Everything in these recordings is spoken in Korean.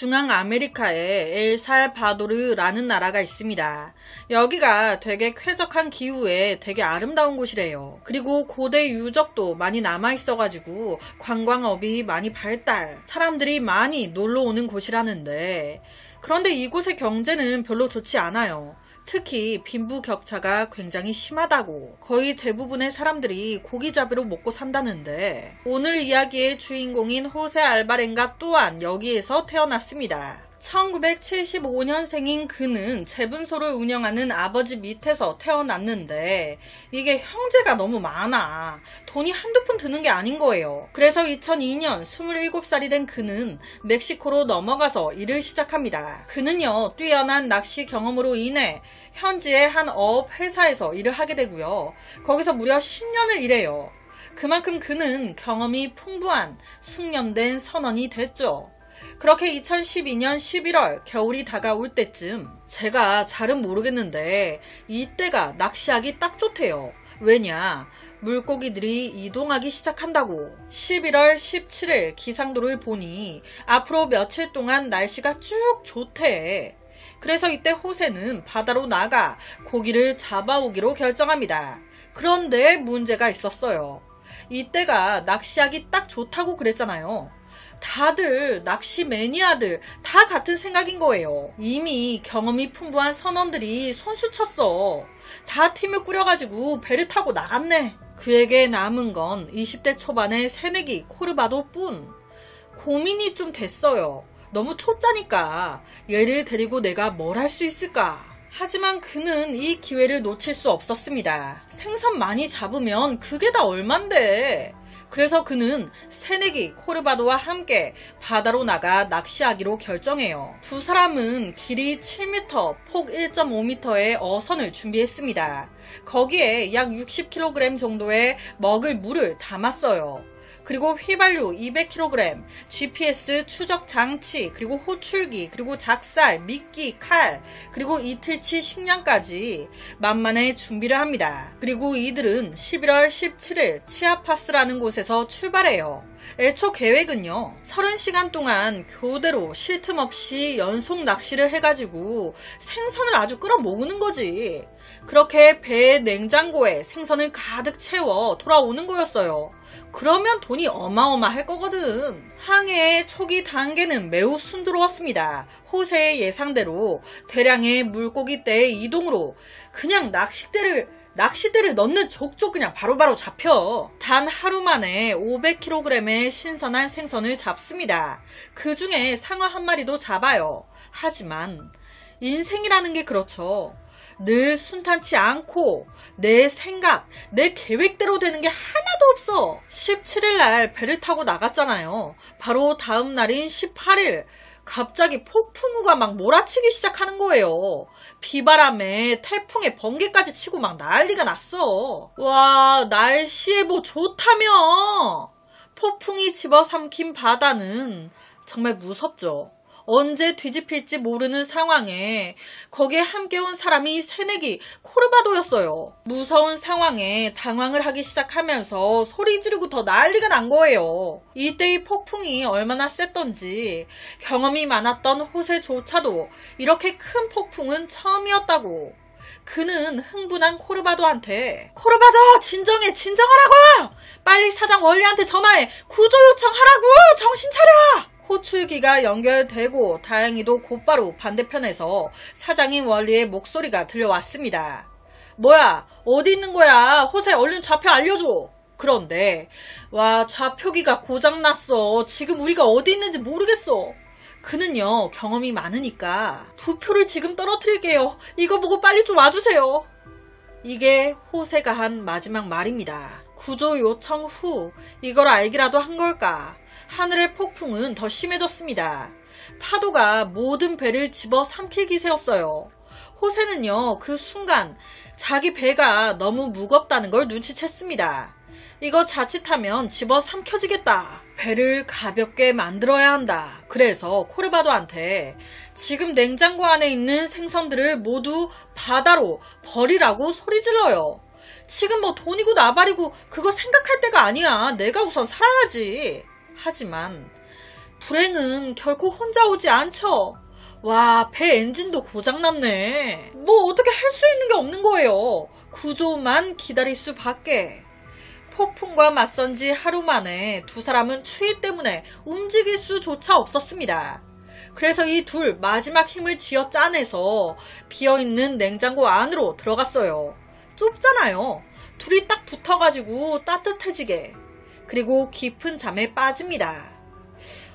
중앙 아메리카에 엘살바도르라는 나라가 있습니다. 여기가 되게 쾌적한 기후에 되게 아름다운 곳이래요. 그리고 고대 유적도 많이 남아있어가지고 관광업이 많이 발달, 사람들이 많이 놀러 오는 곳이라는데, 그런데 이곳의 경제는 별로 좋지 않아요. 특히 빈부격차가 굉장히 심하다고, 거의 대부분의 사람들이 고기잡이로 먹고 산다는데, 오늘 이야기의 주인공인 호세 알바렌가 또한 여기에서 태어났습니다. 1975년생인 그는 재분소를 운영하는 아버지 밑에서 태어났는데, 이게 형제가 너무 많아. 돈이 한두 푼 드는 게 아닌 거예요. 그래서 2002년 27살이 된 그는 멕시코로 넘어가서 일을 시작합니다. 그는요, 뛰어난 낚시 경험으로 인해 현지의 한 어업 회사에서 일을 하게 되고요. 거기서 무려 10년을 일해요. 그만큼 그는 경험이 풍부한 숙련된 선원이 됐죠. 그렇게 2012년 11월 겨울이 다가올 때쯤, 제가 잘은 모르겠는데 이때가 낚시하기 딱 좋대요. 왜냐? 물고기들이 이동하기 시작한다고. 11월 17일 기상도를 보니 앞으로 며칠 동안 날씨가 쭉 좋대. 그래서 이때 호세는 바다로 나가 고기를 잡아오기로 결정합니다. 그런데 문제가 있었어요. 이때가 낚시하기 딱 좋다고 그랬잖아요. 다들 낚시 매니아들 다 같은 생각인 거예요. 이미 경험이 풍부한 선원들이 손수 쳤어. 다 팀을 꾸려가지고 배를 타고 나갔네. 그에게 남은 건 20대 초반의 새내기 코르바도 뿐. 고민이 좀 됐어요. 너무 초짜니까 얘를 데리고 내가 뭘 할 수 있을까? 하지만 그는 이 기회를 놓칠 수 없었습니다. 생선 많이 잡으면 그게 다 얼만데. 그래서 그는 새내기 코르바도와 함께 바다로 나가 낚시하기로 결정해요. 두 사람은 길이 7m, 폭 1.5m의 어선을 준비했습니다. 거기에 약 60kg 정도의 먹을 물을 담았어요. 그리고 휘발유 200kg, GPS 추적 장치, 그리고 호출기, 그리고 작살, 미끼, 칼, 그리고 이틀치 식량까지 만만의 준비를 합니다. 그리고 이들은 11월 17일 치아파스라는 곳에서 출발해요. 애초 계획은요, 30시간 동안 교대로 쉴 틈 없이 연속 낚시를 해가지고 생선을 아주 끌어모으는 거지. 그렇게 배의 냉장고에 생선을 가득 채워 돌아오는 거였어요. 그러면 돈이 어마어마할 거거든. 항해의 초기 단계는 매우 순조로웠습니다. 호세의 예상대로 대량의 물고기떼의 이동으로 그냥 낚싯대를 넣는 족족 그냥 바로바로 잡혀. 단 하루 만에 500kg의 신선한 생선을 잡습니다. 그 중에 상어 한 마리도 잡아요. 하지만 인생이라는 게 그렇죠. 늘 순탄치 않고 내 생각, 내 계획대로 되는 게 하나도 없어. 17일 날 배를 타고 나갔잖아요. 바로 다음 날인 18일 갑자기 폭풍우가 막 몰아치기 시작하는 거예요. 비바람에 태풍에 번개까지 치고 막 난리가 났어. 와, 날씨에 뭐 좋다며. 폭풍이 집어삼킨 바다는 정말 무섭죠. 언제 뒤집힐지 모르는 상황에 거기에 함께 온 사람이 새내기 코르바도였어요. 무서운 상황에 당황을 하기 시작하면서 소리 지르고 더 난리가 난 거예요. 이때의 폭풍이 얼마나 셌던지 경험이 많았던 호세조차도 이렇게 큰 폭풍은 처음이었다고. 그는 흥분한 코르바도한테 코르바도 진정하라고! 빨리 사장 원리한테 전화해 구조 요청하라고! 정신 차려! 호출기가 연결되고 다행히도 곧바로 반대편에서 사장인 월리의 목소리가 들려왔습니다. 뭐야, 어디 있는 거야? 호세 얼른 좌표 알려줘. 그런데 와, 좌표기가 고장났어. 지금 우리가 어디 있는지 모르겠어. 그는요, 경험이 많으니까 부표를 지금 떨어뜨릴게요. 이거 보고 빨리 좀 와주세요. 이게 호세가 한 마지막 말입니다. 구조 요청 후 이걸 알기라도 한 걸까? 하늘의 폭풍은 더 심해졌습니다. 파도가 모든 배를 집어 삼킬 기세였어요. 호세는요, 그 순간 자기 배가 너무 무겁다는 걸 눈치챘습니다. 이거 자칫하면 집어 삼켜지겠다. 배를 가볍게 만들어야 한다. 그래서 코르바도한테 지금 냉장고 안에 있는 생선들을 모두 바다로 버리라고 소리질러요. 지금 뭐 돈이고 나발이고 그거 생각할 때가 아니야. 내가 우선 살아야지. 하지만 불행은 결코 혼자 오지 않죠. 와, 배 엔진도 고장났네. 뭐 어떻게 할 수 있는 게 없는 거예요. 구조만 기다릴 수밖에. 폭풍과 맞선 지 하루 만에 두 사람은 추위 때문에 움직일 수조차 없었습니다. 그래서 이 둘 마지막 힘을 쥐어 짜내서 비어있는 냉장고 안으로 들어갔어요. 좁잖아요. 둘이 딱 붙어가지고 따뜻해지게. 그리고 깊은 잠에 빠집니다.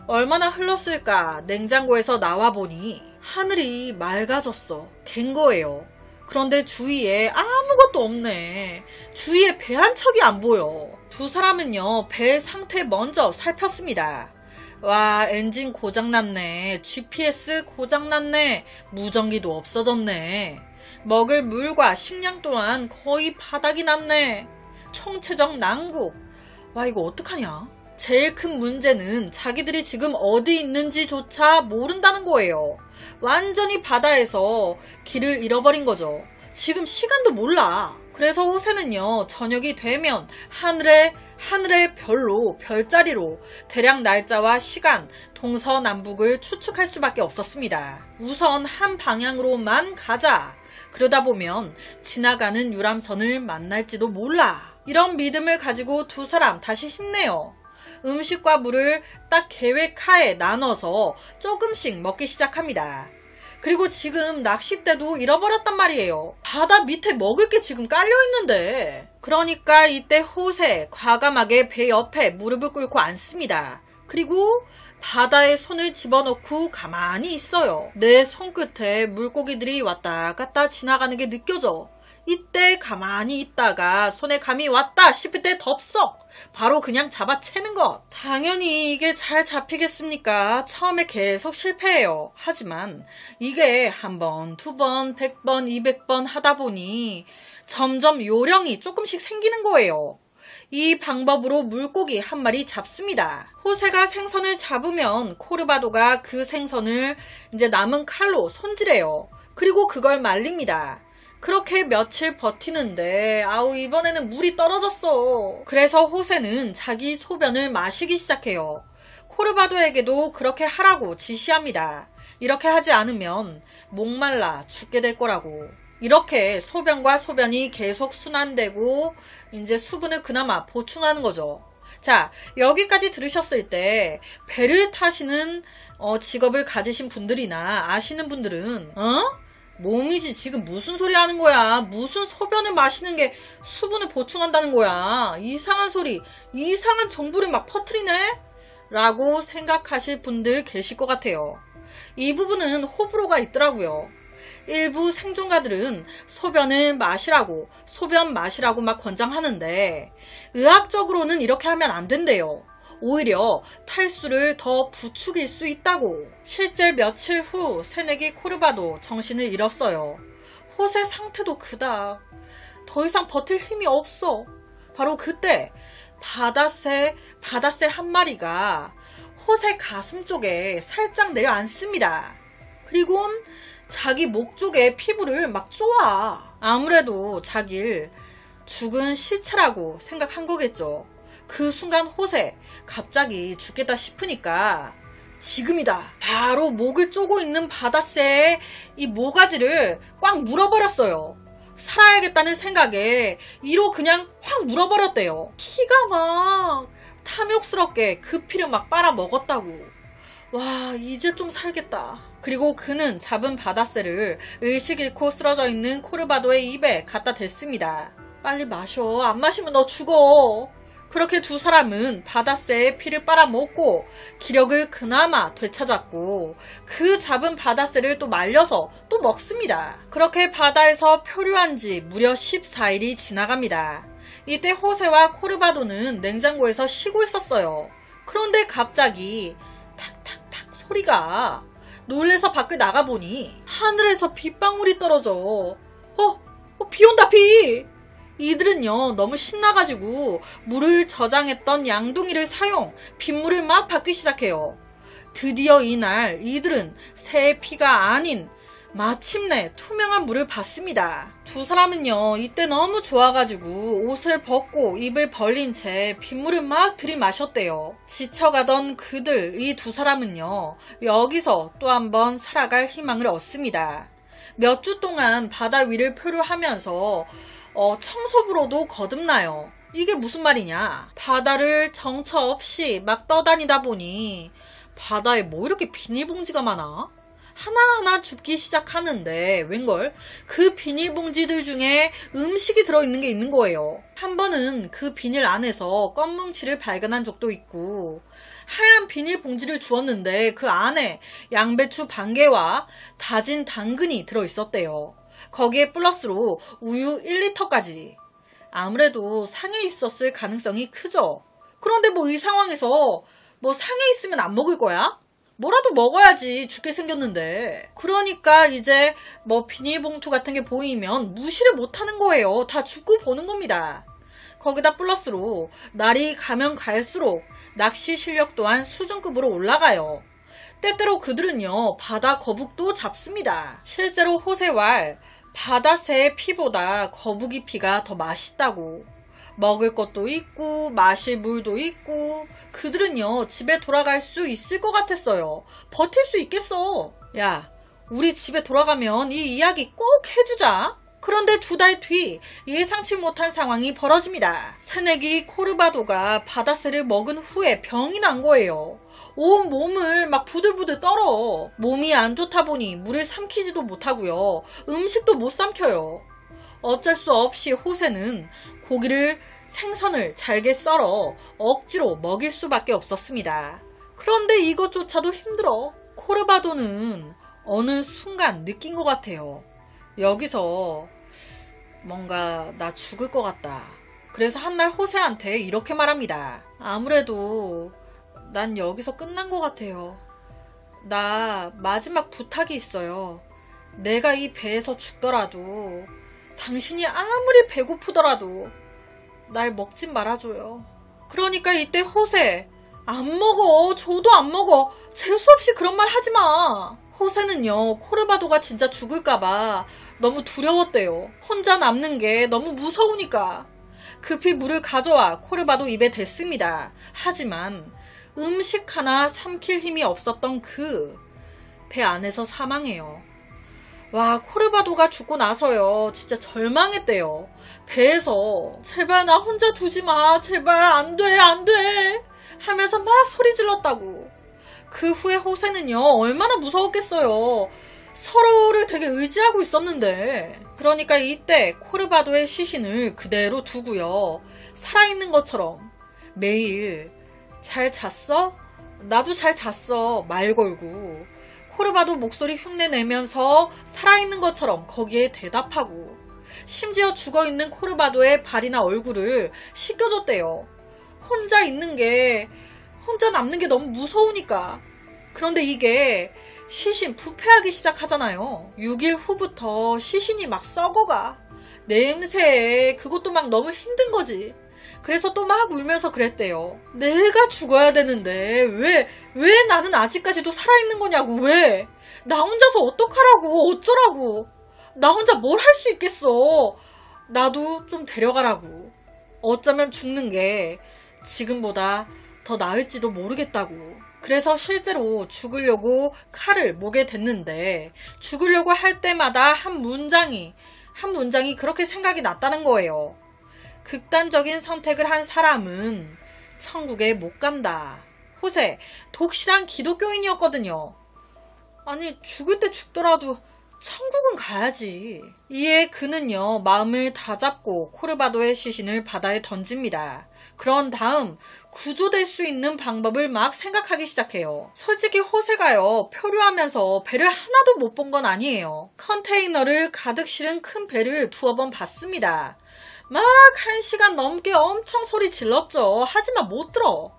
얼마나 흘렀을까 냉장고에서 나와보니 하늘이 맑아졌어. 갠 거예요. 그런데 주위에 아무것도 없네. 주위에 배 한 척이 안 보여. 두 사람은요, 배 상태 먼저 살폈습니다. 와, 엔진 고장났네. GPS 고장났네. 무전기도 없어졌네. 먹을 물과 식량 또한 거의 바닥이 났네. 총체적 난국. 와, 이거 어떡하냐? 제일 큰 문제는 자기들이 지금 어디 있는지조차 모른다는 거예요. 완전히 바다에서 길을 잃어버린 거죠. 지금 시간도 몰라. 그래서 호세는요, 저녁이 되면 하늘의 별로, 별자리로 대략 날짜와 시간, 동서남북을 추측할 수밖에 없었습니다. 우선 한 방향으로만 가자. 그러다 보면 지나가는 유람선을 만날지도 몰라. 이런 믿음을 가지고 두 사람 다시 힘내요. 음식과 물을 딱 계획하에 나눠서 조금씩 먹기 시작합니다. 그리고 지금 낚싯대도 잃어버렸단 말이에요. 바다 밑에 먹을 게 지금 깔려있는데. 그러니까 이때 호세 과감하게 배 옆에 무릎을 꿇고 앉습니다. 그리고 바다에 손을 집어넣고 가만히 있어요. 내 손끝에 물고기들이 왔다 갔다 지나가는 게 느껴져. 이때 가만히 있다가 손에 감이 왔다 싶을 때 덥석 바로 그냥 잡아채는 것. 당연히 이게 잘 잡히겠습니까? 처음에 계속 실패해요. 하지만 이게 한 번, 두 번, 100번, 200번 하다 보니 점점 요령이 조금씩 생기는 거예요. 이 방법으로 물고기 한 마리 잡습니다. 호세가 생선을 잡으면 코르바도가 그 생선을 이제 남은 칼로 손질해요. 그리고 그걸 말립니다. 그렇게 며칠 버티는데 아우 이번에는 물이 떨어졌어. 그래서 호세는 자기 소변을 마시기 시작해요. 코르바도에게도 그렇게 하라고 지시합니다. 이렇게 하지 않으면 목말라 죽게 될 거라고. 이렇게 소변과 소변이 계속 순환되고 이제 수분을 그나마 보충하는 거죠. 자, 여기까지 들으셨을 때 배를 타시는 직업을 가지신 분들이나 아시는 분들은 몸이지 지금 무슨 소리 하는 거야. 무슨 소변을 마시는 게 수분을 보충한다는 거야. 이상한 소리, 이상한 정보를 막 퍼뜨리네? 라고 생각하실 분들 계실 것 같아요. 이 부분은 호불호가 있더라고요. 일부 생존가들은 소변을 마시라고, 소변 마시라고 막 권장하는데 의학적으로는 이렇게 하면 안 된대요. 오히려 탈수를 더 부추길 수 있다고. 실제 며칠 후 새내기 코르바도 정신을 잃었어요. 호세 상태도 그닥. 더 이상 버틸 힘이 없어. 바로 그때 바다새 한 마리가 호세 가슴 쪽에 살짝 내려앉습니다. 그리곤 자기 목 쪽에 피부를 막 쪼아. 아무래도 자기를 죽은 시체라고 생각한 거겠죠. 그 순간 호세 갑자기 죽겠다 싶으니까 지금이다. 바로 목을 쪼고 있는 바다새의 이 모가지를 꽉 물어버렸어요. 살아야겠다는 생각에 이로 그냥 확 물어버렸대요. 피가 막 탐욕스럽게 그 피를 막 빨아먹었다고. 와, 이제 좀 살겠다. 그리고 그는 잡은 바다새를 의식 잃고 쓰러져 있는 코르바도의 입에 갖다 댔습니다. 빨리 마셔. 안 마시면 너 죽어. 그렇게 두 사람은 바다새의 피를 빨아먹고 기력을 그나마 되찾았고 그 잡은 바다새를 또 말려서 또 먹습니다. 그렇게 바다에서 표류한 지 무려 14일이 지나갑니다. 이때 호세와 코르바도는 냉장고에서 쉬고 있었어요. 그런데 갑자기 탁탁탁 소리가. 놀래서 밖을 나가보니 하늘에서 빗방울이 떨어져. 비 온다 비! 이들은요 너무 신나가지고 물을 저장했던 양동이를 사용 빗물을 막 받기 시작해요. 드디어 이날 이들은 새의 피가 아닌 마침내 투명한 물을 봤습니다. 두 사람은요, 이때 너무 좋아가지고 옷을 벗고 입을 벌린 채 빗물을 막 들이마셨대요. 지쳐가던 그들, 이 두 사람은요, 여기서 또 한번 살아갈 희망을 얻습니다. 몇 주 동안 바다 위를 표류하면서 청소부로도 거듭나요. 이게 무슨 말이냐? 바다를 정처 없이 막 떠다니다 보니 바다에 뭐 이렇게 비닐봉지가 많아? 하나하나 줍기 시작하는데 웬걸 그 비닐봉지들 중에 음식이 들어있는 게 있는 거예요. 한 번은 그 비닐 안에서 껌뭉치를 발견한 적도 있고, 하얀 비닐봉지를 주었는데 그 안에 양배추 반 개와 다진 당근이 들어있었대요. 거기에 플러스로 우유 1리터까지. 아무래도 상해 있었을 가능성이 크죠. 그런데 뭐 이 상황에서 뭐 상해 있으면 안 먹을 거야? 뭐라도 먹어야지, 죽게 생겼는데. 그러니까 이제 뭐 비닐봉투 같은 게 보이면 무시를 못하는 거예요. 다 죽고 보는 겁니다. 거기다 플러스로 날이 가면 갈수록 낚시 실력 또한 수준급으로 올라가요. 때때로 그들은요, 바다 거북도 잡습니다. 실제로 호세왈, 바다새의 피보다 거북이 피가 더 맛있다고. 먹을 것도 있고 마실 물도 있고 그들은요, 집에 돌아갈 수 있을 것 같았어요. 버틸 수 있겠어. 야, 우리 집에 돌아가면 이 이야기 꼭 해주자. 그런데 두 달 뒤 예상치 못한 상황이 벌어집니다. 새내기 코르바도가 바다새를 먹은 후에 병이 난 거예요. 온 몸을 막 부들부들 떨어. 몸이 안 좋다 보니 물을 삼키지도 못하고요. 음식도 못 삼켜요. 어쩔 수 없이 호세는 고기를, 생선을 잘게 썰어 억지로 먹일 수밖에 없었습니다. 그런데 이것조차도 힘들어. 코르바도는 어느 순간 느낀 것 같아요. 여기서 뭔가 나 죽을 것 같다. 그래서 한날 호세한테 이렇게 말합니다. 아무래도 난 여기서 끝난 것 같아요. 나 마지막 부탁이 있어요. 내가 이 배에서 죽더라도 당신이 아무리 배고프더라도 날 먹진 말아줘요. 그러니까 이때 호세, 안 먹어. 저도 안 먹어. 재수없이 그런 말 하지 마. 호세는요, 코르바도가 진짜 죽을까봐 너무 두려웠대요. 혼자 남는 게 너무 무서우니까. 급히 물을 가져와 코르바도 입에 댔습니다. 하지만 음식 하나 삼킬 힘이 없었던 그 배 안에서 사망해요. 와, 코르바도가 죽고 나서요, 진짜 절망했대요. 배에서 제발 나 혼자 두지 마. 제발 안 돼, 안 돼 하면서 막 소리 질렀다고. 그 후에 호세는요, 얼마나 무서웠겠어요. 서로를 되게 의지하고 있었는데. 그러니까 이때 코르바도의 시신을 그대로 두고요, 살아있는 것처럼 매일 잘 잤어? 나도 잘 잤어 말 걸고 코르바도 목소리 흉내내면서 살아있는 것처럼 거기에 대답하고, 심지어 죽어있는 코르바도의 발이나 얼굴을 씻겨줬대요. 혼자 남는 게 너무 무서우니까. 그런데 이게 시신 부패하기 시작하잖아요. 6일 후부터 시신이 막 썩어가. 냄새에 그것도 막 너무 힘든 거지. 그래서 또 막 울면서 그랬대요. 내가 죽어야 되는데 왜 나는 아직까지도 살아있는 거냐고. 왜? 나 혼자서 어떡하라고. 어쩌라고. 나 혼자 뭘 할 수 있겠어. 나도 좀 데려가라고. 어쩌면 죽는 게 지금보다 더 나을지도 모르겠다고. 그래서 실제로 죽으려고 칼을 목에 댔는데 죽으려고 할 때마다 한 문장이 그렇게 생각이 났다는 거예요. 극단적인 선택을 한 사람은 천국에 못 간다. 호세, 독실한 기독교인이었거든요. 아니, 죽을 때 죽더라도 천국은 가야지. 이에 그는요, 마음을 다잡고 코르바도의 시신을 바다에 던집니다. 그런 다음 구조될 수 있는 방법을 막 생각하기 시작해요. 솔직히 호세가요, 표류하면서 배를 하나도 못 본 건 아니에요. 컨테이너를 가득 실은 큰 배를 두어 번 봤습니다. 막 1시간 넘게 엄청 소리 질렀죠. 하지만 못 들어.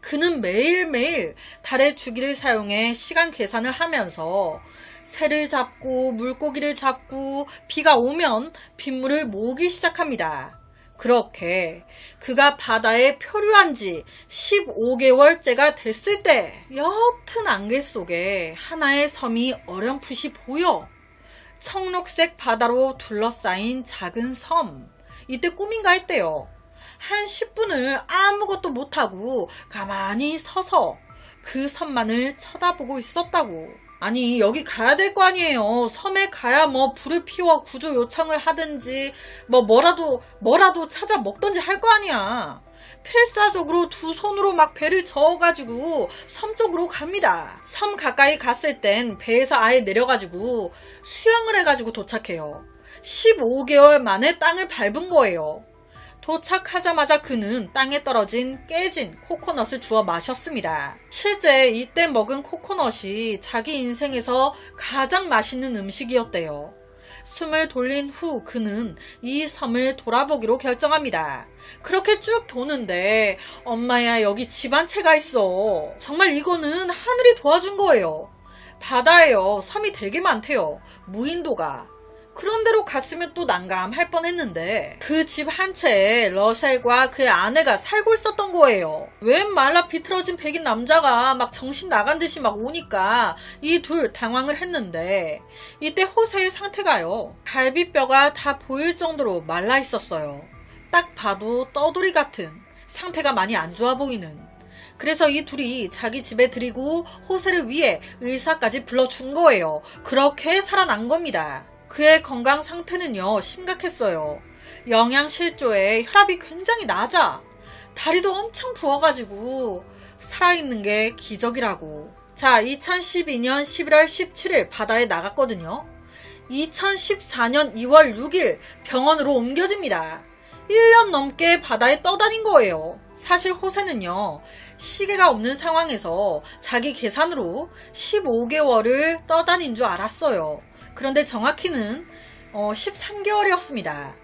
그는 매일매일 달의 주기를 사용해 시간 계산을 하면서 새를 잡고 물고기를 잡고 비가 오면 빗물을 모으기 시작합니다. 그렇게 그가 바다에 표류한 지 15개월째가 됐을 때 옅은 안개 속에 하나의 섬이 어렴풋이 보여. 청록색 바다로 둘러싸인 작은 섬. 이때 꿈인가 했대요. 한 10분을 아무것도 못하고 가만히 서서 그 섬만을 쳐다보고 있었다고. 아니, 여기 가야 될 거 아니에요. 섬에 가야 뭐 불을 피워 구조 요청을 하든지 뭐라도 찾아 먹든지 할 거 아니야. 필사적으로 두 손으로 막 배를 저어가지고 섬 쪽으로 갑니다. 섬 가까이 갔을 땐 배에서 아예 내려가지고 수영을 해가지고 도착해요. 15개월 만에 땅을 밟은 거예요. 도착하자마자 그는 땅에 떨어진 깨진 코코넛을 주워 마셨습니다. 실제 이때 먹은 코코넛이 자기 인생에서 가장 맛있는 음식이었대요. 숨을 돌린 후 그는 이 섬을 돌아보기로 결정합니다. 그렇게 쭉 도는데 엄마야, 여기 집 한 채가 있어. 정말 이거는 하늘이 도와준 거예요. 바다에요. 섬이 되게 많대요. 무인도가. 그런 데로 갔으면 또 난감할 뻔했는데 그 집 한 채에 러셀과 그의 아내가 살고 있었던 거예요. 웬 말라 비틀어진 백인 남자가 막 정신 나간 듯이 막 오니까 이 둘 당황을 했는데 이때 호세의 상태가요. 갈비뼈가 다 보일 정도로 말라 있었어요. 딱 봐도 떠돌이 같은, 상태가 많이 안 좋아 보이는. 그래서 이 둘이 자기 집에 들이고 호세를 위해 의사까지 불러준 거예요. 그렇게 살아난 겁니다. 그의 건강 상태는요, 심각했어요. 영양실조에 혈압이 굉장히 낮아. 다리도 엄청 부어가지고 살아있는 게 기적이라고. 자, 2012년 11월 17일 바다에 나갔거든요. 2014년 2월 6일 병원으로 옮겨집니다. 1년 넘게 바다에 떠다닌 거예요. 사실 호세는요, 시계가 없는 상황에서 자기 계산으로 15개월을 떠다닌 줄 알았어요. 그런데 정확히는 13개월이었습니다.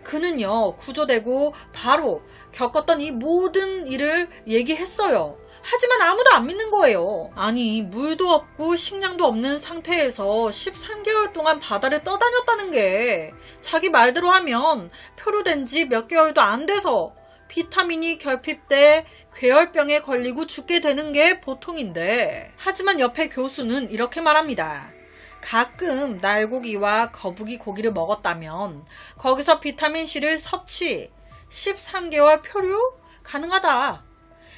그는요, 구조되고 바로 겪었던 이 모든 일을 얘기했어요. 하지만 아무도 안 믿는 거예요. 아니, 물도 없고 식량도 없는 상태에서 13개월 동안 바다를 떠다녔다는 게 자기 말대로 하면 표류된 지 몇 개월도 안 돼서 비타민이 결핍돼 괴혈병에 걸리고 죽게 되는 게 보통인데, 하지만 옆에 교수는 이렇게 말합니다. 가끔 날고기와 거북이 고기를 먹었다면 거기서 비타민C를 섭취, 13개월 표류 가능하다.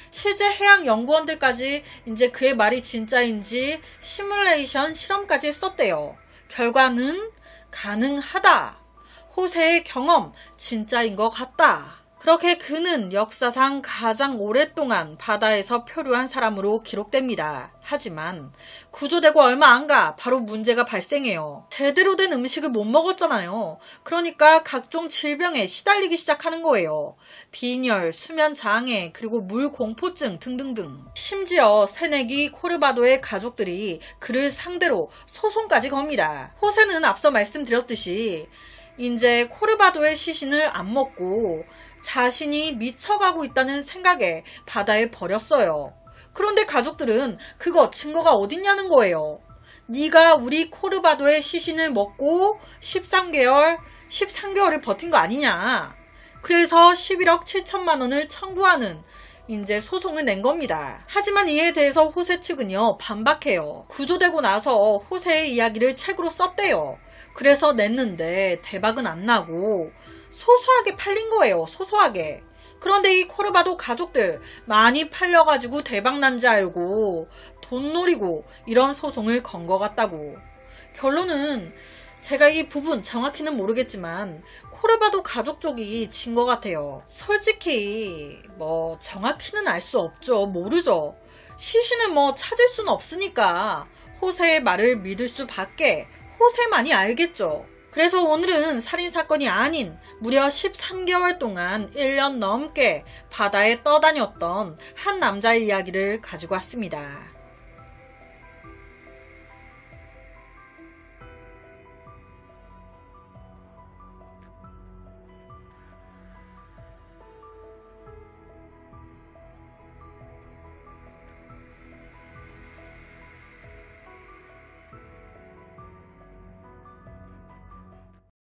실제 해양 연구원들까지 이제 그의 말이 진짜인지 시뮬레이션 실험까지 했었대요. 결과는 가능하다. 호세의 경험 진짜인 것 같다. 그렇게 그는 역사상 가장 오랫동안 바다에서 표류한 사람으로 기록됩니다. 하지만 구조되고 얼마 안 가 바로 문제가 발생해요. 제대로 된 음식을 못 먹었잖아요. 그러니까 각종 질병에 시달리기 시작하는 거예요. 빈혈, 수면장애, 그리고 물공포증 등등등. 심지어 새내기 코르바도의 가족들이 그를 상대로 소송까지 겁니다. 호세는 앞서 말씀드렸듯이 이제 코르바도의 시신을 안 먹고 자신이 미쳐가고 있다는 생각에 바다에 버렸어요. 그런데 가족들은 그거 증거가 어딨냐는 거예요. 네가 우리 코르바도의 시신을 먹고 13개월을 버틴 거 아니냐. 그래서 11억 7천만 원을 청구하는 이제 소송을 낸 겁니다. 하지만 이에 대해서 호세 측은요, 반박해요. 구조되고 나서 호세의 이야기를 책으로 썼대요. 그래서 냈는데 대박은 안 나고 소소하게 팔린 거예요. 소소하게. 그런데 이 코르바도 가족들 많이 팔려가지고 대박난 줄 알고 돈 노리고 이런 소송을 건 것 같다고. 결론은 제가 이 부분 정확히는 모르겠지만 코르바도 가족 쪽이 진 것 같아요. 솔직히 정확히는 알 수 없죠. 모르죠. 시신을 찾을 수는 없으니까 호세의 말을 믿을 수밖에 호세만이 알겠죠. 그래서 오늘은 살인사건이 아닌 무려 13개월 동안 1년 넘게 바다에 떠다녔던 한 남자의 이야기를 가지고 왔습니다.